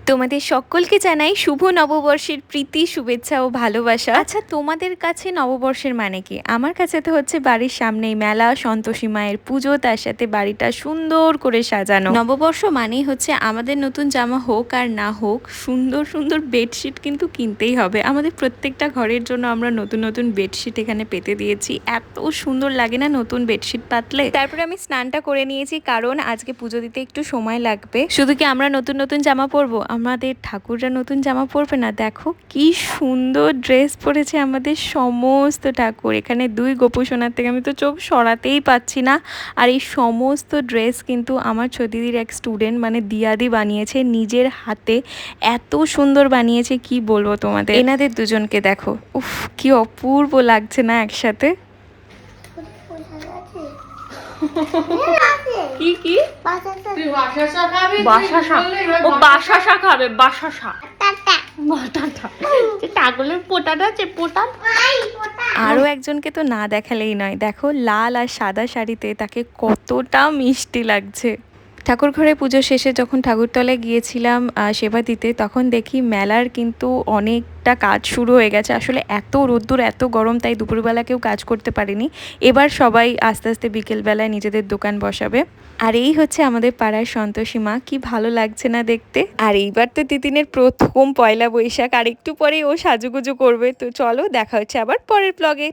তোমাদের সকলকে জানাই শুভ নববর্ষের প্রীতি, শুভেচ্ছা ও ভালোবাসা। আচ্ছা, তোমাদের কাছে নববর্ষের মানে কি? আমার কাছে তো হচ্ছে বাড়ির সামনেই মেলা, সন্তোষী মায়ের পুজো, তার সাথে বাড়িটা সুন্দর করে সাজানো। নববর্ষ মানেই হচ্ছে আমাদের নতুন জামা হোক আর না হোক, সুন্দর সুন্দর বেডশিট কিন্তু কিনতেই হবে। আমাদের প্রত্যেকটা ঘরের জন্য আমরা নতুন নতুন বেডশিট এখানে পেতে দিয়েছি। এত সুন্দর লাগে না নতুন বেডশিট পাতলে। তারপরে আমি স্নানটা করে নিয়েছি, কারণ আজকে পুজো দিতে একটু সময় লাগবে। শুধু কি আমরা নতুন নতুন জামা পরবো, আমাদের ঠাকুররা নতুন জামা পরবে না? দেখো কি সুন্দর ড্রেস পরেছে আমাদের সমস্ত ঠাকুর। এখানে দুই গোপুসোনার থেকে আমি তো চোখ সরাতেই পাচ্ছি না। আর এই সমস্ত ড্রেস কিন্তু আমার ছোটিদির এক স্টুডেন্ট মানে দিয়াদি বানিয়েছে নিজের হাতে। এত সুন্দর বানিয়েছে, কি বলবো তোমাদের। এনাদের দুজনকে দেখো, উফ কি অপূর্ব লাগছে না একসাথে। কি কি তুই বাসাসা খাবি? বাসাসা? ও বাসাসা খাবে, বাসাসা। বাটাটা যে টাগলের পোটাটা আছে, পোটা। আরও একজনকে তো না দেখালেই নয়, দেখো লাল আর সাদা শাড়িতে তাকে কতটা মিষ্টি লাগছে। ঠাকুর ঘরে পুজো শেষে যখন ঠাকুরতলায় গিয়েছিলাম সেবা দিতে, তখন দেখি মেলার কিন্তু অনেকটা কাজ শুরু হয়ে গেছে। আসলে এত রোদ্দুর, এত গরম, তাই দুপুরবেলা কেউ কাজ করতে পারেনি। এবার সবাই আস্তে আস্তে বিকেলবেলায় নিজেদের দোকান বসাবে। আর এই হচ্ছে আমাদের পাড়ার সন্তোষী মা, কি ভালো লাগছে না দেখতে। আর এইবার তো তিতিনের প্রথম পয়লা বৈশাখ, আর একটু পরেই ও সাজুগুজু করবে। তো চলো দেখা হচ্ছে আবার পরের ব্লগে।